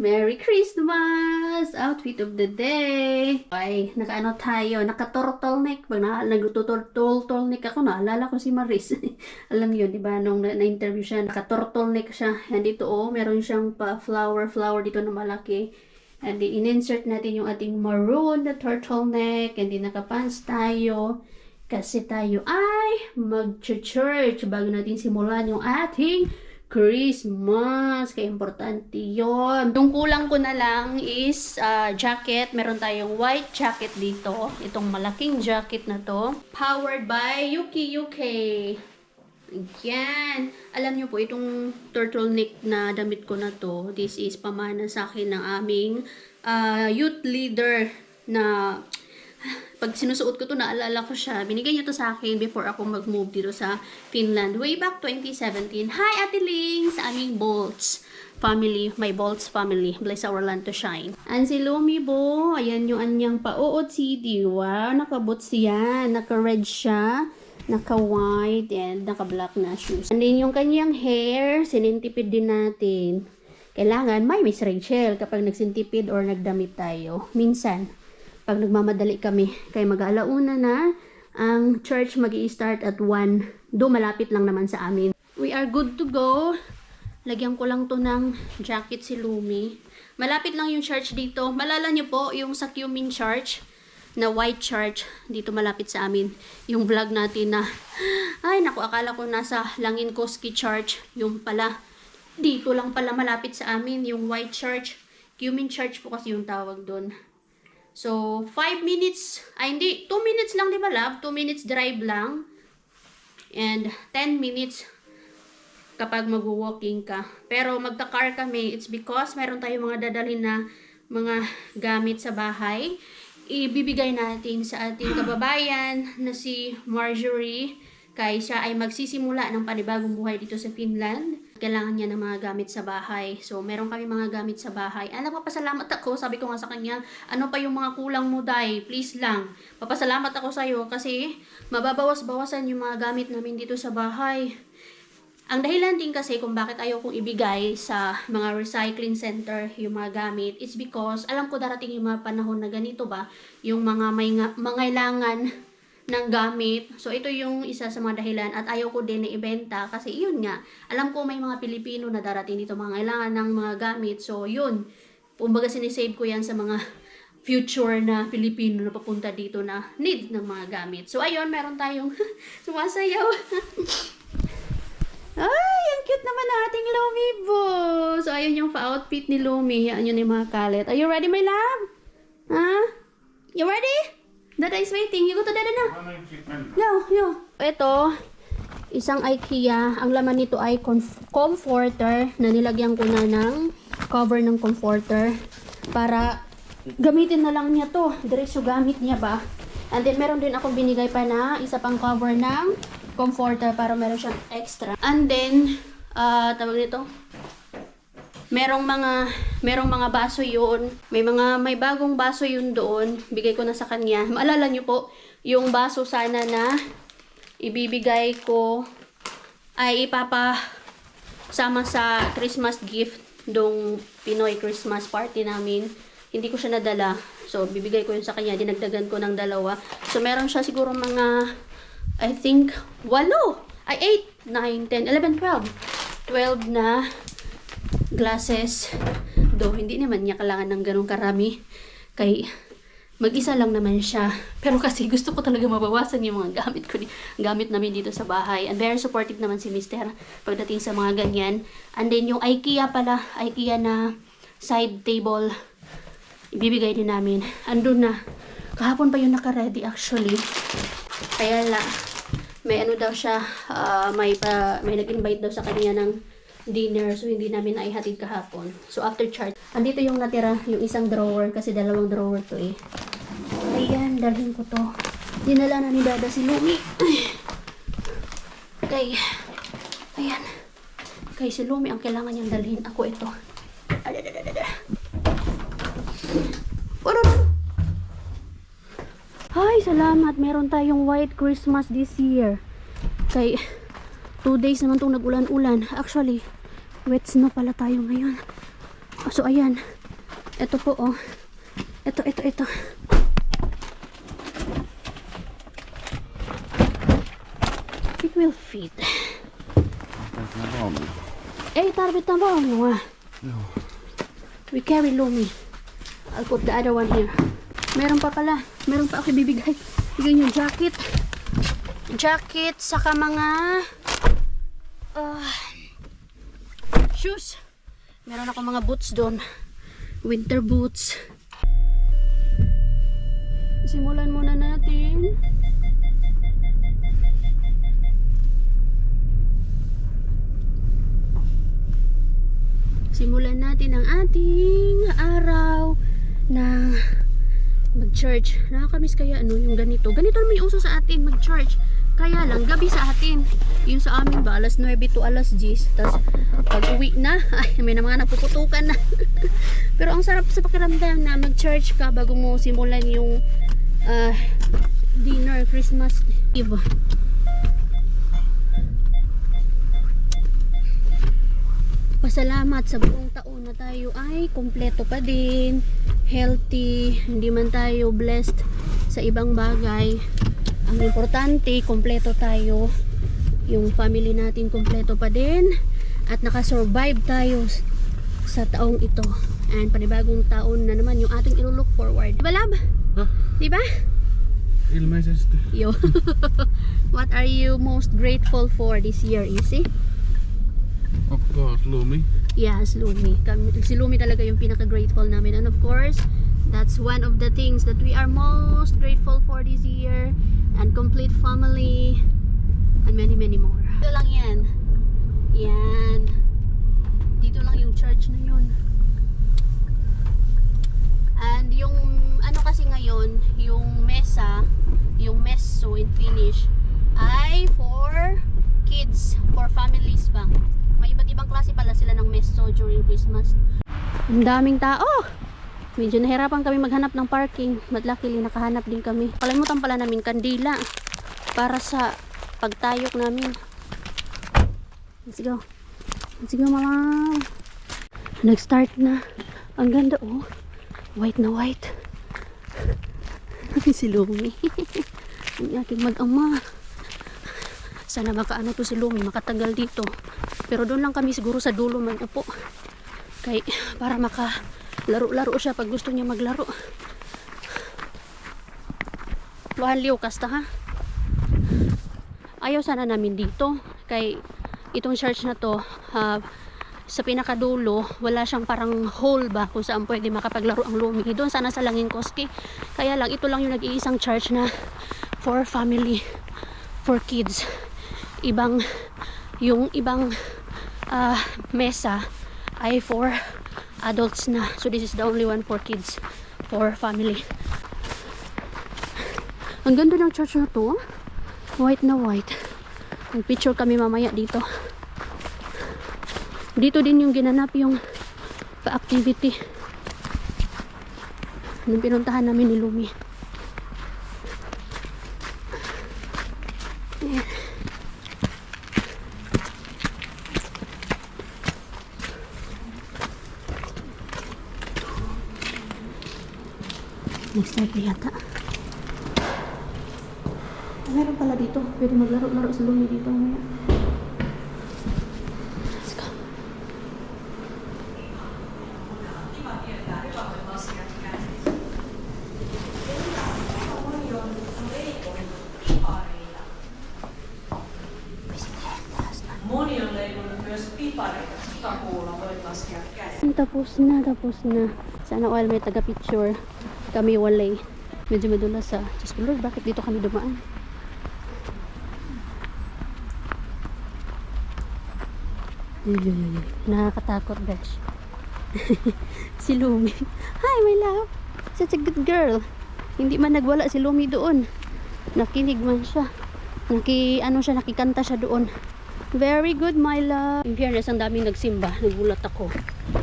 Merry Christmas! Outfit of the day! Ay, nakaano tayo, naka-turtleneck. Pag nag-turtleneck ako, naalala ko si Maris. Alam yun, di ba? Nung na-interview siya, naka-turtleneck siya. And dito, meron siyang flower dito na malaki. And in-insert natin yung ating maroon na turtleneck. And then naka-pants tayo. Kasi tayo ay mag-church bago natin simulan yung ating Christmas. Kaya importante yun. Yung kulang ko na lang is jacket. Meron tayong white jacket dito. Itong malaking jacket na to. Powered by Yuki UK. Ayan. Alam nyo po, itong turtleneck na damit ko na to, this is pamana sa akin ng aming youth leader na pag sinusuot ko to, naalala ko siya. Binigay niya to sa akin before ako mag-move dito sa Finland. Way back 2017. Hi, Ate Ling! Sa aming Bolts family. My Bolts family. Bless our land to shine. And si Lumi Bo. Ayan yung anyang pauot CD. Wow, naka-boots yan. Naka-red siya. Naka-white. And naka-black na shoes. And then yung kanyang hair, sinintipid din natin. Kailangan may Miss Rachel kapag nagsintipid or nagdamit tayo. Minsan. Pag nagmamadali kami, kaya mag-alauna na, ang church mag-i-start at 1. Do malapit lang naman sa amin. We are good to go. Lagyan ko lang to ng jacket si Lumi. Malapit lang yung church dito. Malala nyo po, yung sa Cumin Church, na white church, dito malapit sa amin. Yung vlog natin na, ay naku, akala ko nasa Langinkoski Church. Yung pala, dito lang pala malapit sa amin, yung white church. Cumin Church po kasi yung tawag doon. So, 5 minutes, hindi, 2 minutes lang, di ba, love? 2 minutes drive lang. And 10 minutes kapag mag-walking ka. Pero magta-car kami, it's because meron tayong mga dadalhin na mga gamit sa bahay. Ibibigay natin sa ating kababayan na si Marjorie. Kaya siya ay magsisimula ng panibagong buhay dito sa Finland. Kailangan niya ng mga gamit sa bahay. So, meron kami mga gamit sa bahay. Nagpapasalamat ako. Sabi ko nga sa kanya, ano pa yung mga kulang mo, Day? Please lang. Papasalamat ako sa'yo kasi mababawas-bawasan yung mga gamit namin dito sa bahay. Ang dahilan din kasi kung bakit ayaw kong ibigay sa mga recycling center yung mga gamit, it's because alam ko darating yung mga panahon na ganito ba, yung mga mangailangan ng gamit. So, ito yung isa sa mga dahilan at ayaw ko din na ibenta kasi yun nga, alam ko may mga Pilipino na darating dito mga kailangan ng mga gamit. So, yun. Kumbaga sinisave ko yan sa mga future na Pilipino na papunta dito na need ng mga gamit. So, ayun, meron tayong sumasayaw. Ay, ang cute naman na ating Lumi Bo. So, ayun yung pa-outfit ni Lumi. Yan yun yung mga kalit. Are you ready, my love? Huh? You ready? Dada is waiting. You go to Dada na. Yo. Ito, isang IKEA. Ang laman nito ay comforter na nilagyan ko na ng cover ng comforter para gamitin na lang niya to. Diretso gamit niya ba? And then, meron din akong binigay pa na isa pang cover ng comforter para meron siyang extra. And then, tawag nito, merong mga baso yun. May bagong baso yun doon. Bigay ko na sa kanya. Maalala nyo po, yung baso sana na ibibigay ko ay ipapasama sa Christmas gift dong Pinoy Christmas party namin. Hindi ko siya nadala. So, bibigay ko yun sa kanya. Dinagdagan ko ng 2. So, meron siya siguro mga, I think, 8, 9, 10, 11, 12 na glasses. Do, hindi naman niya kailangan ng ganun karami. Kay mag-isa lang naman siya. Pero kasi gusto ko talaga mabawasan yung mga gamit namin dito sa bahay. And very supportive naman si Mr. pagdating sa mga ganyan. And then yung IKEA pala, IKEA na side table, ibibigay din namin. Andun na. Kahapon pa yung naka-ready actually. Kaya may ano daw siya, may nag-invite daw sa kanya ng dinner, so hindi namin naihatid kahapon. So after church, andito yung natira, yung isang drawer, kasi 2 drawer to eh. Ayan, dalhin ko to. Dinala na ni Dada si Lumi. Okay. Ayan. Kay si Lumi ang kailangan niyang dalhin. Ako ito. Ay, salamat. Meron tayong white Christmas this year. Kay 2 days naman itong nag-ulan-ulan. Actually, Wet snow pala tayo ngayon. So, ayan. Ito po, oh. Ito. It will fit. Eh, tarbit na ba? Ano? We carry Lumi. I'll put the other one here. Meron pa pala. Meron pa ako bibigay. Bigyan yung jacket. Jacket, saka mga shoes. Meron ako mga boots doon. Winter boots. Simulan muna natin. Simulan natin ang ating araw na mag-church. Nakakamiss kaya yung ganito. Ganito naman yung uso sa atin, mag-church. Kaya lang, gabi sa atin. Yung sa amin ba, alas 9 to alas 10. Tapos, pag uwi na, ay, may na mga napuputukan na. Pero ang sarap sa pakiramdam na mag-church ka bago mo simulan yung dinner, Christmas Eve. Pasalamat sa buong taon na tayo ay kompleto pa din, healthy, hindi man tayo blessed sa ibang bagay. Ang importante, kompleto tayo, yung family natin kompleto pa din, at nakasurvive tayo sa taong ito. And panibagong taon na naman yung ating ilulook forward. Diba, love? Huh? Diba? Ilmeisesti. Yo. What are you most grateful for this year, Izzy? Of course, Lumi. Yes, Lumi. Si Lumi talaga yung pinaka-grateful namin. And of course, that's one of the things that we are most grateful for this year. And complete family. And many, many more. Dito lang yan. Yan. Dito lang yung church na yun. And yung ano kasi ngayon, yung mesa, yung meso in Finnish, ay for kids, for families ba? May iba't ibang klase pala sila ng meso during Christmas. Ang daming tao. Medyo nahirapan kami maghanap ng parking. But luckily nakahanap din kami. Kalimutan pala namin kandila para sa pagtayok namin. Let's go. Let's go, mama. Nag-start na. Ang ganda, oh. White na white. Si Lumi. Ang aking mag-ama. Sana makaano to si Lumi, makatagal dito. Pero doon lang kami siguro sa dulo mag-upo. Kay para makalaro-laro siya pag gusto niya maglaro. Luhaliw kasta ha. Ayaw sana namin dito. Kay itong church na to, sa pinakadulo, wala siyang parang hole ba kung saan pwede makapaglaro ang Lumi. Doon sana sa Langin Koski. Kaya lang, ito lang yung nag-iisang church na for family, for kids. Yung ibang mesa ay for adults na. So this is the only one for kids, for family. Ang ganda ng church na to. White na white. May picture kami mamaya dito. Dito din yung ginanap yung pa-activity nung pinuntahan namin ni Lumi. Ayan. Nag-start na yata. Meron pala dito. Pwede maglaro-laro sa Lumi dito. Let's go. Moni on leivonnut myös pipareita. Takuulla voit laskea kädet. Tapos na. Sana all may taga-picture. Kami walay. Medyo madulas sa Diyos ko Lord, bakit dito kami dumaan? Nakakatakot guys. Si Lumi. Hi my love. Such a good girl. Hindi man nagwala si Lumi doon. Nakinig man siya. Nakikanta siya doon. Very good my love. In fairness, ang daming nagsimba. Nagulat ako.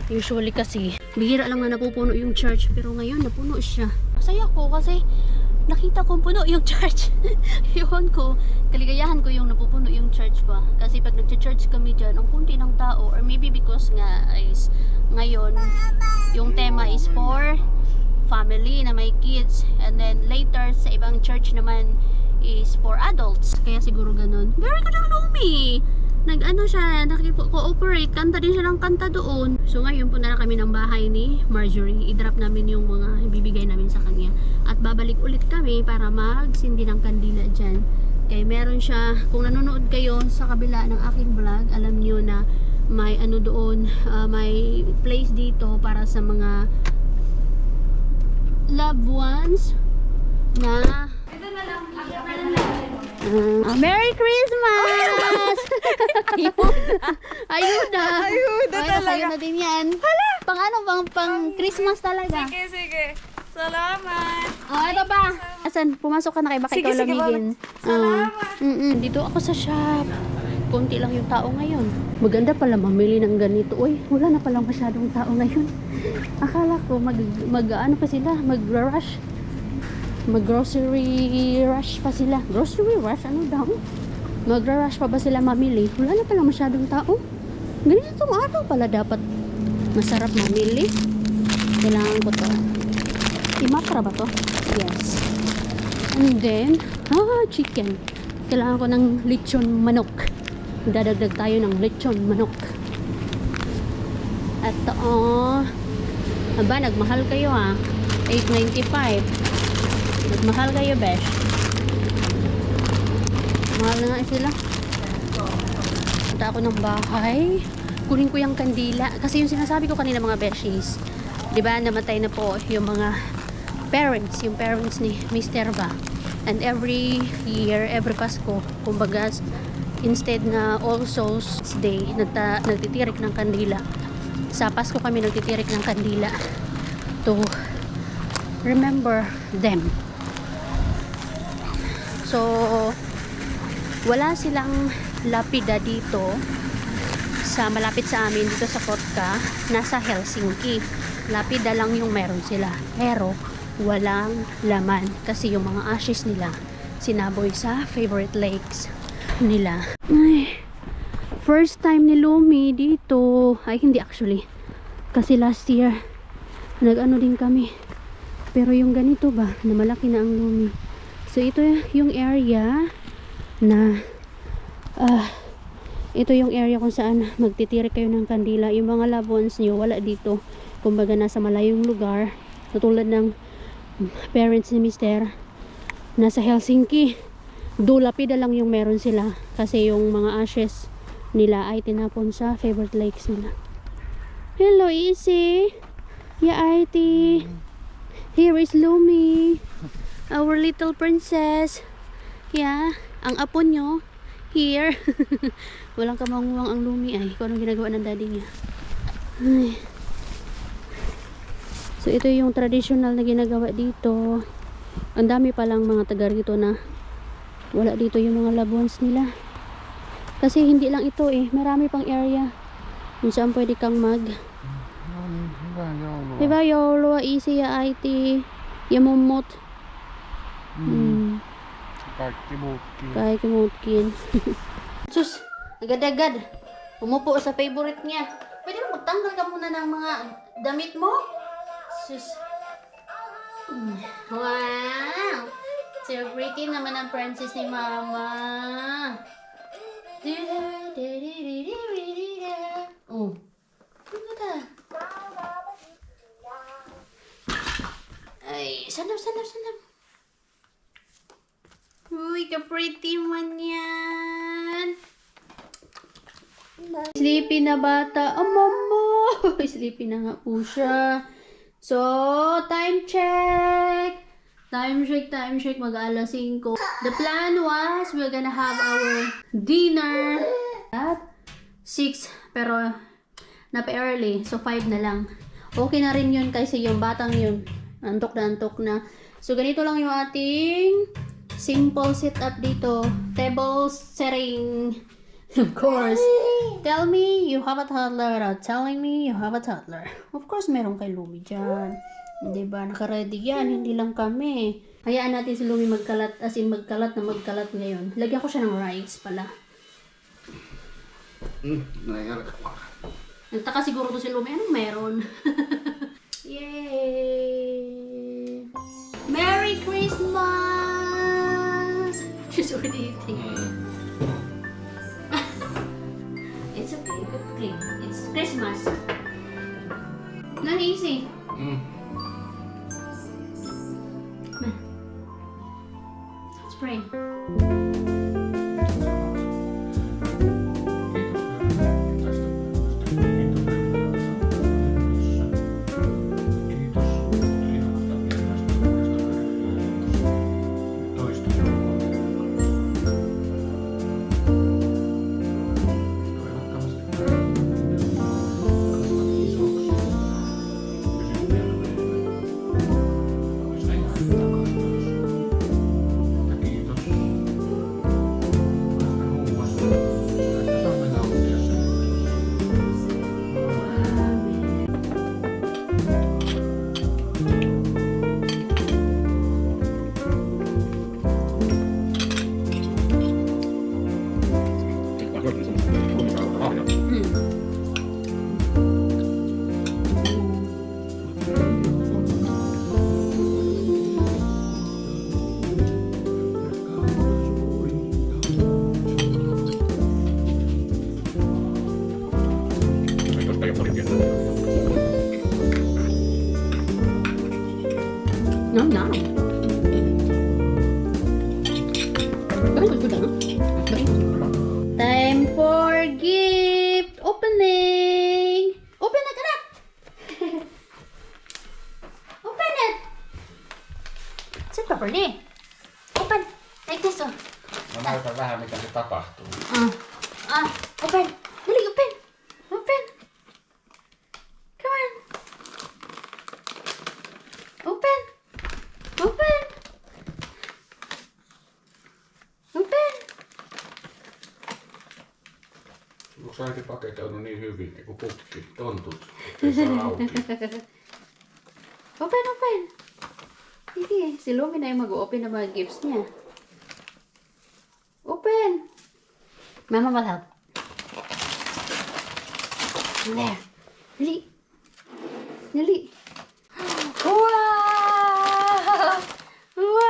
Usually kasi, bihira lang na napupuno yung church. Pero ngayon, napuno siya. Masaya ko kasi nakita kong puno yung church. Yun ko, kaligayahan ko yung napupuno yung church ba. Kasi pag nag-church kami dyan, ang kunti ng tao, or maybe because nga is ngayon, yung tema is for family na may kids. And then later, sa ibang church naman is for adults. Kaya siguro ganun. Very good ang Lumi! Nag-ano siya, nakiko-cooperate, kanta din siya ng kanta doon. So ngayon punta na kami ng bahay ni Marjorie. I-drop namin yung mga ibibigay namin sa kanya. At babalik ulit kami para magsindi ng kandila dyan. Kaya meron siya, kung nanonood kayo sa kabila ng aking vlog, alam niyo na may ano doon, may place dito para sa mga loved ones na Merry Christmas! Ayuda! Ayuda talaga! Sa'yo na din yan. Pang ano? Pang Christmas talaga. Sige, sige. Salamat. Oh, ito pa. Asan? Pumasok ka na kay baka ikaw lamigin. Salamat. Dito ako sa shop. Konti lang yung tao ngayon. Maganda pala mamili ng ganito. Uy, wala na palang masyadong tao ngayon. Akala ko ano pa sila? Mag-rush. Mag-grocery rush pa sila. Grocery rush? Ano daw? Mag-rush pa ba sila mamili? Wala na pala masyadong tao. Ganito itong araw pala dapat masarap mamili. Kailangan ko to. Imatra ba to? Yes. And then, chicken. Kailangan ko ng lechon manok. Dadagdag tayo ng lechon manok. At aba, nagmahal kayo ha. $8.95. Nagmahal kayo, besh. Mahal na nga sila. Punta ako ng bahay. Kunin ko yung kandila. Kasi yung sinasabi ko kanina mga beshies, diba, namatay na po yung mga parents, yung parents ni Mr. Ba. And every year, every Pasko, kumbaga, instead na All Souls Day, nagtitirik ng kandila. Sa Pasko kami nagtitirik ng kandila to remember them. So, wala silang lapida dito sa malapit sa amin dito sa Kotka. Nasa Helsinki. Lapida lang yung meron sila. Pero, walang laman. Kasi yung mga ashes nila sinaboy sa favorite lakes nila. Ay, first time ni Lumi dito. Ay, hindi actually. Kasi last year, nag-ano din kami. Pero yung ganito ba, na malaki na ang Lumi. So, ito yung area na ito yung area kung saan magtitirik kayo ng kandila. Yung mga loved ones nyo, wala dito. Kumbaga, nasa malayong lugar. Tutulad ng parents ni Mr. Nasa Helsinki. Lapida lang yung meron sila. Kasi yung mga ashes nila ay tinapon sa favorite lakes nila. Hello, Easy! Yeah, Aiti! Here is Lumi! Our little princess. Yeah. Ang apo nyo. Here. Walang kamanguwang ang Lumi ay. Kung anong ginagawa ng daddy niya. Ay. So, ito yung traditional na ginagawa dito. Ang dami palang mga taga rito na wala dito yung mga loved ones nila. Kasi hindi lang ito eh. Marami pang area kung saan pwede kang Diba, Yolo, Easy, IT, Yamumot. Kaikki muutkin. Sus, agad-agad. Umupo sa favorite niya. Pwede mo magtanggal ka muna ng mga damit mo? Sus. Wow! So pretty naman ang princess ni Mama. Oh. Ano ta? Ay, sanap. Uy, ka-pretty man yan. Sleepy na bata. Oh, mama. Sleepy na nga po siya. So, time check. Time check. Mag-alas 5. The plan was we're gonna have our dinner at 6. Pero, napa-early. So, 5 na lang. Okay na rin yun kasi yung batang yun. Antok na. So, ganito lang yung ating simple setup dito. Table setting. Of course. Tell me you have a toddler without telling me you have a toddler. Of course, meron kay Lumi dyan. Hindi ba? Naka-ready yan. Hindi lang kami. Hayaan natin si Lumi magkalat. As in, magkalat na magkalat ngayon. Lagyan ko siya ng rice pala. Nagtaka siguro to si Lumi. Anong meron? Yay! Merry Christmas! She's already eating. It's okay, you could clean. It's Christmas. Not easy. Let's pray. No, no. Time for gift opening. Open it, anak. Open it. Sit properly. Open. Like this, oh. Mä näytän vähän mitä se tapahtuu. Open. Dali, open. Open. Come on. Open. Open. Open. Onko äiti paketoinut niin hyvin, niin kuin pukki, tontut, ettei saa auki? Open. Sige, si Lumi na yung mag-open ng mga gifts niya. Open. Mama will help. There. Dali. Wow! Wow!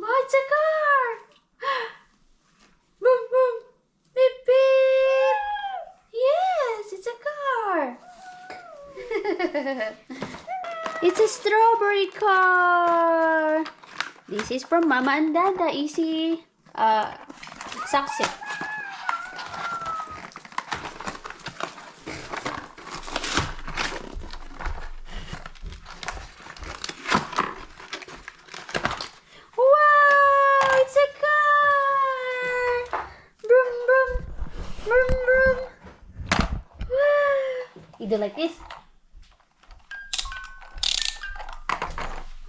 Oh, it's a car! Boom, boom! Beep, beep! Yes, it's a car! It's a strawberry car! This is from Mama and Dada. Easy success. Wow! It's a car! Broom, broom! Broom, broom! Wow! You do like this?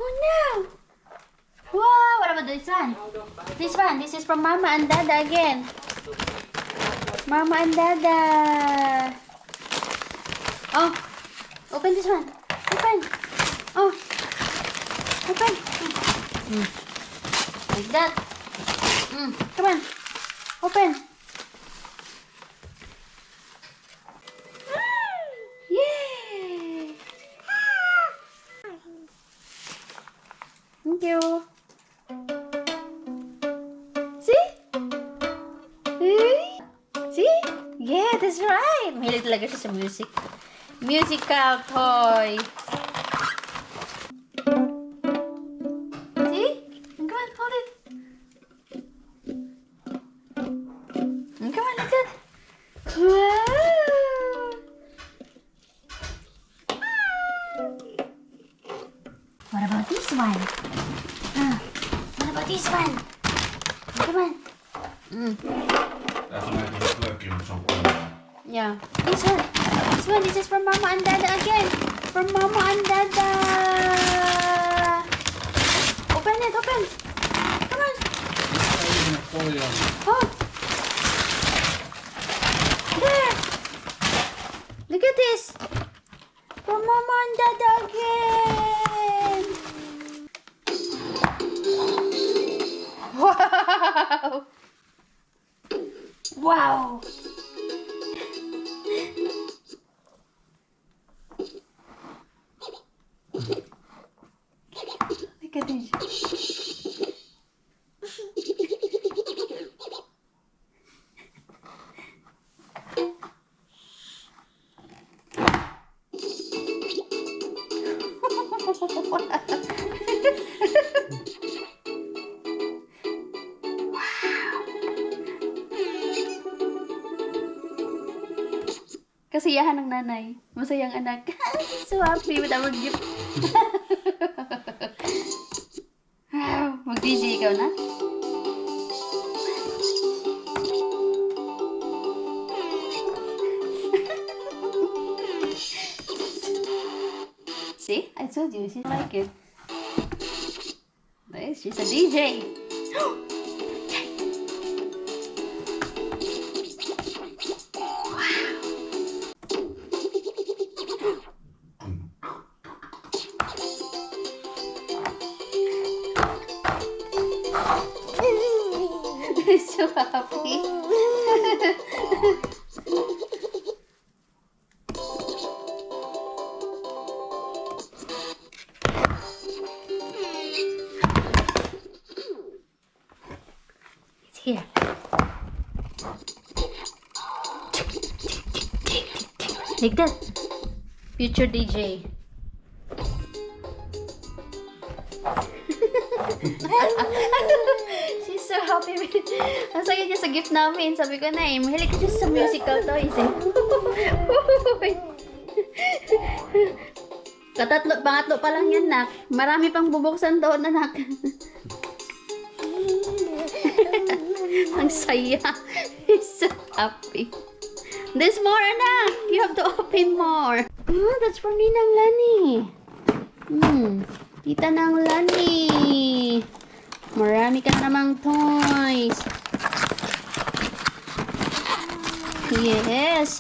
Oh no! Wow! What about this one? This one. This is from Mama and Dada again. Mama and Dada. Oh! Open this one. Open! Oh! Open! Like that. Come on. Open. Yay! Thank you. See? See? Yeah, that's right. Mahilig talaga siya sa music. Musical toy. See? Come on, hold it. Come on, like that. Wow! What about this one? What about this one? Come on. Tässä on näitä löökkiä, mutta se on kuumaa. Yeah. This is from Mama and Dada again. From Mama and Dada. Open it, open. Come on. Oh. There. Look at this. From Mama and Dada again. Wow. Wow. Look at this. Kasiyahan ng nanay. Masayang anak. So happy with our gift. Mag-DJ ikaw na? See? I told you, she like it. Nice, she's a DJ. So happy. It's here. Like that. Future DJ. She's so happy with it. Ang saya niya sa gift namin. Sabi ko na mahilig ka siya sa musical toys eh. Pangatlo pa lang yan, nak. Marami pang bubuksan doon, anak. Ang saya. He's so happy. There's more, anak. You have to open more. Oh, that's from Ninang Lani. Tita Nang Lani. Marami ka namang toys. Yes.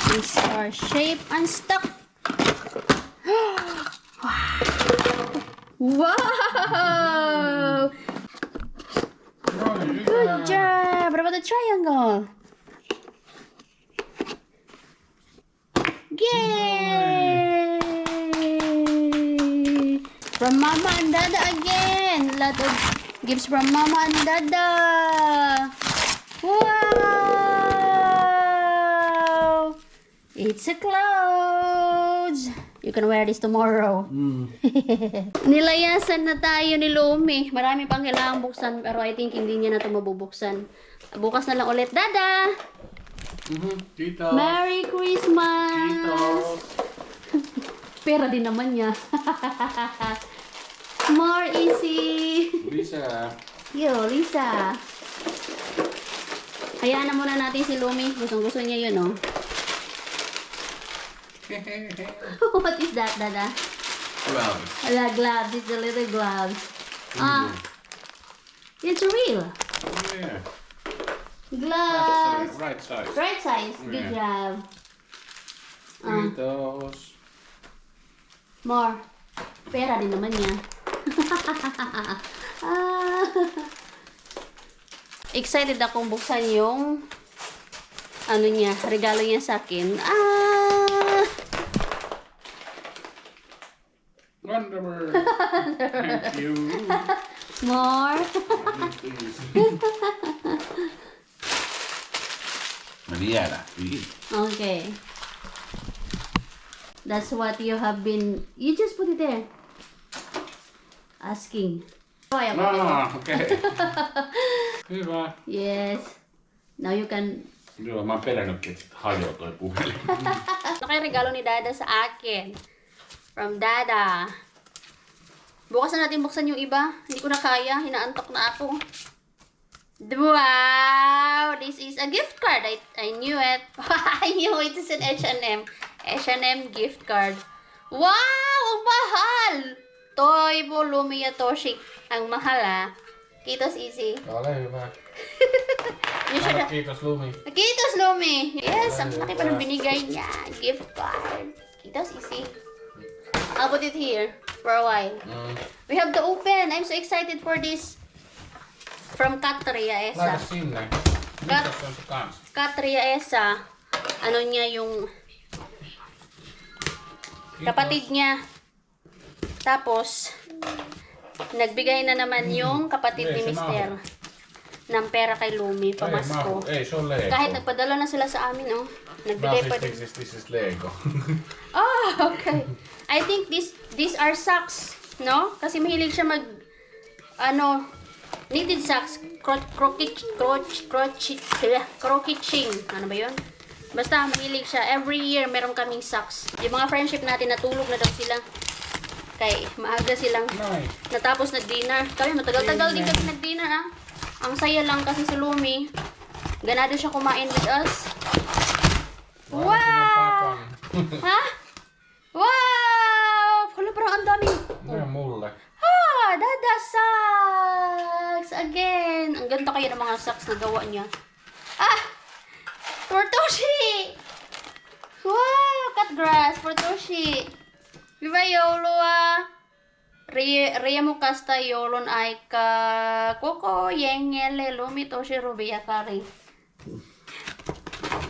These are shape and stuck. Wow! Good job. What about the triangle? Yay! From Mama and Dada again. Lot of gifts from Mama and Dada. Wow! It's a clothes. You can wear this tomorrow. Nilayasan na tayo ni Lumi. Marami pang kailangang buksan. Pero I think hindi niya na ito mabubuksan. Bukas na lang ulit. Dada! Tito. Merry Christmas! Tito. Pera din naman niya. More easy. Lisa. Yo, Lisa. Hayaan na muna natin si Lumi. Gustong-gusto niya yun, oh. What is that, Dada? Gloves. Gloves. It's the little gloves. It's real. Oh, yeah. Gloves. Right size. Right size. Good job. Kiitos. More. Pera din naman niya. Excited akong buksan yung ano niya, regalo niya sa akin. Wonderful. Thank you. More. Maniera. Okay. That's what you have been... You just put it there. Asking. Okei. Hyvä. Yes. Now you can... Joo, mä oon pelännytkin, että hajoaa toi puhelin. Ano kaya regalo ni Dada sa akin? From Dada. Bukas na natin buksan yung iba. Hindi ko na kaya. Hinaantok na ako. Wow! This is a gift card. I knew it. I knew it is an H&M. H&M gift card. Wow! Ang mahal! Toy mo Lumia Toshi. Ang mahal ah. Kiitos Easy. Ole hyvä. You should Kiitos Lumi. Kiitos Lumi. Yes, ang laki pa ng binigay niya. Gift card. Kiitos Easy. I'll put it here for a while. We have to open. I'm so excited for this. From Katria Laita Esa. sinne. Mitäs se on se kans? Katria Esa. Ano niya yung kapatid niya. Tapos, nagbigay na naman yung kapatid ni Mister ng pera kay Lumi, pamasko. Ei, se on Lego. Kahit nagpadala na sila sa amin, oh. Nagbigay pa din. This is Lego. Oh, okay. I think these are socks, no? Kasi mahilig siya mag, knitted socks. Crocheting. Ano ba yun? Basta, mahilig siya. Every year, meron kaming socks. Yung mga friendship natin, natulog na daw sila. Kay, maaga silang Nice. natapos nag-dinner. Kami, matagal-tagal din kami nag-dinner, ah. Ang saya lang kasi si Lumi. Ganado siya kumain with us. Wow! Ha? Wow! Wala, parang ang dami. Ne on mulle. Ah, Dada socks! Again! Ang ganda kaya ng mga socks na gawa niya. Ah! For Toshi! Wow! Cut grass for Toshi! Viva Yolo ah! Ria mo kasta Yolon ay ka Koko Yengele Lumi Toshi Rubia Kari.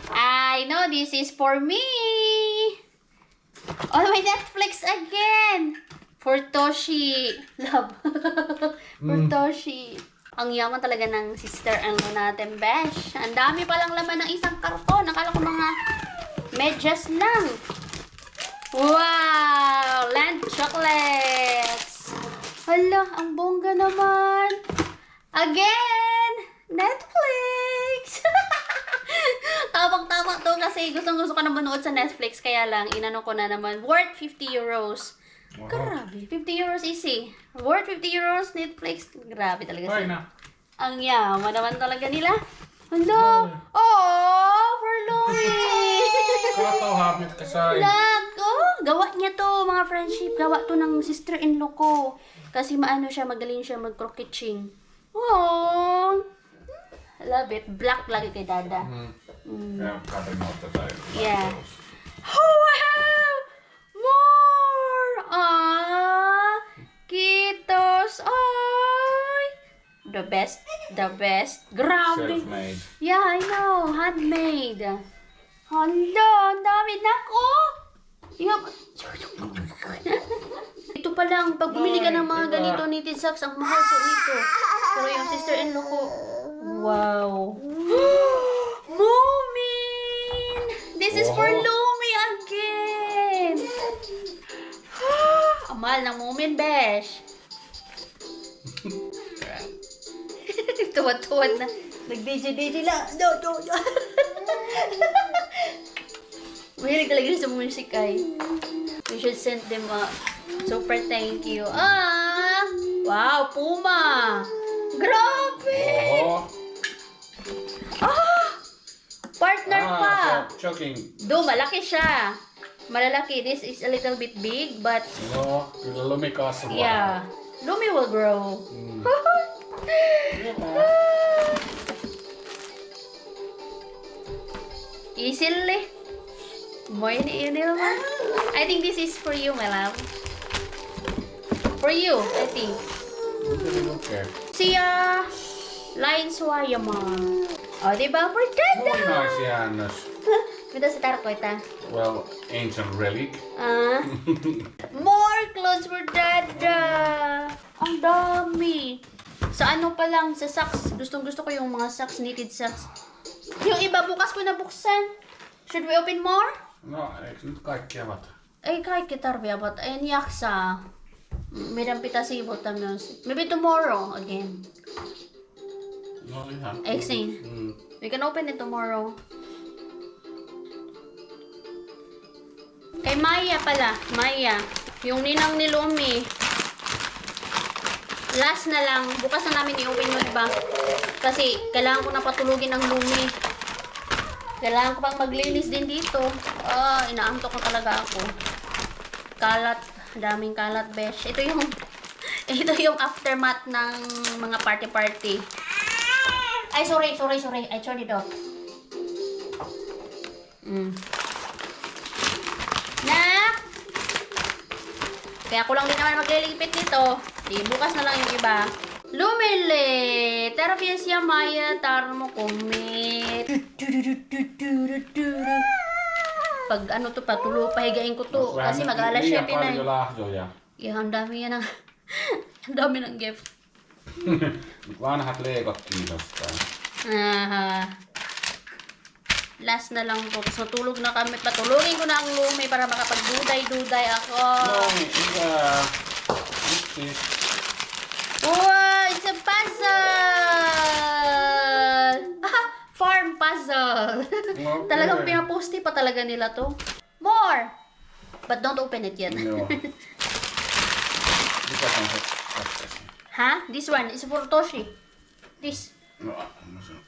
I know this is for me! Oh, my Netflix again! For Toshi. Love. For Toshi. Ang yaman talaga ng sister-in-law natin, Besh. Ang dami palang laman ng isang karton. Nakala ko mga medyas lang. Wow! Land chocolates. Hala, ang bongga naman. Again! Netflix! Tabang-tabang to kasi gustong-gusto ko na manood sa Netflix. Kaya lang, inano ko na naman. Worth 50 euros. Grabe. 50 euros easy. Worth 50 euros Netflix. Grabe talaga Aina. sila. Ang yaman naman talaga nila. Hello. Oh, for Louie. Kato hapit ka sai. Nako. Gawa niya to, mga friendship. Gawa to ng sister-in-law ko. Kasi maano siya, magaling siya mag-crocheting. Oh. Love it. Black lagi kay Dada. Ja, kato mo tätä. Yeah. Oh, wow! More! Ah! Kitos! Ay! The best. The best. Grabe. Self-made. Yeah, I know. Handmade. Hala, ang dami na ko. Ito pa lang, pag bumili ka ng mga ganito knitted socks, ang mahal po nito. Pero yung sister-in-law ko, wow. Moomin! This is for Lumi again! Ang mahal ng Moomin, Besh. Tuwad-tuwad na. Nag-DJ lang. No. Mahilig talaga sa music ay. We should send them a super thank you. Ah! Wow, Puma! Grabe! Oho. Ah! Partner pa! Jogging. Do, malaki siya. Malalaki. This is a little bit big, but No, kyllä Lumi kasvaa. yeah. Lumi will grow. Easily. Mo ini naman. I think this is for you, my love. For you, I think. Okay. Siya. Line Swayama. O, diba? For Dada. Muinaisjäännös. Mitä se tarkoittaa? Well, ancient relic. Ah. More clothes for Dada. Ang dami. Sa ano pa lang, sa socks. Gustong-gusto ko yung mga socks, knitted socks. Yung iba, bukas ko na buksan. Should we open more? No, eikö nyt kaikki avata? Ei kaikki tarvii avata. En jaksa. Meidän pitää siivota myös. Maybe tomorrow again. No ihan. Eiks niin? We can open it tomorrow. Kay Maya pala. Maya. Yung ninang ni Lumi. Last na lang. Bukas na namin i-open yung iba. Kasi kailangan ko na patulugin ng lumi. Kailangan ko pang maglinis din dito. Inaantok na talaga ako. Kalat. Daming kalat, besh. Ito yung aftermath ng mga party-party. Ay, sorry. I turned it off. Kaya ako lang din naman magliligpit nito. Di, bukas na lang yung iba. Lumili! Terapias ya Maya, tarmo kumit. Pag ano to, pahigain ko to. Kasi mag-alas 7 na paljon lahjoja. Ang dami yan ang... ang dami ng gift. Vanhat leikotkin jostain. Last na lang po. So, tulog na kami. Patulogin ko na ang lumi para makapagduday-duday ako. No niin, hyvä. Yksi. Wow! It's a puzzle! Farm puzzle! Okay. Talagang pinaposti pa talaga nila to. More! But don't open it yet. Joo. Mikä on se katkesi? Ha? This one is for Toshi. This. No, no se on.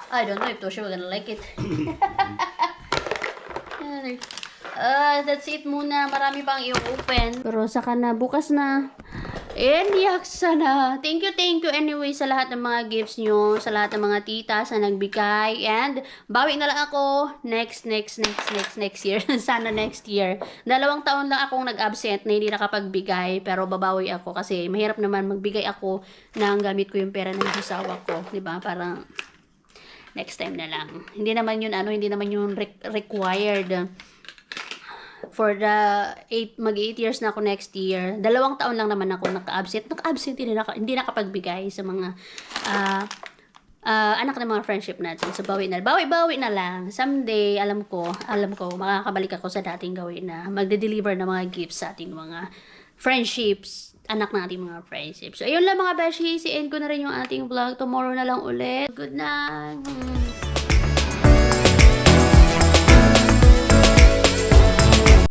I don't know if Toshi will gonna like it. That's it muna. Marami pang i-open. Pero saka na, bukas na. And yaksa na. Thank you anyway sa lahat ng mga gifts nyo. Sa lahat ng mga tita sa nagbigay. And bawi na lang ako next year. Sana next year. 2 taon lang akong nag-absent na hindi nakapagbigay. Pero babawi ako kasi mahirap naman magbigay ako ng gamit ko yung pera ng asawa ko. Diba? Parang next time na lang. Hindi naman yun required. For the 8 years na ako next year. 2 taon lang naman ako naka-absent. Hindi nakapagbigay sa mga anak ng mga friendship natin. So, bawi na lang. Someday, alam ko, makakabalik ako sa dating gawin na magde-deliver ng mga gifts sa ating mga friendships. Anak ng ating mga friendships. So, ayun lang mga beshi. Si-end ko na rin yung ating vlog. Tomorrow na lang ulit. Good night.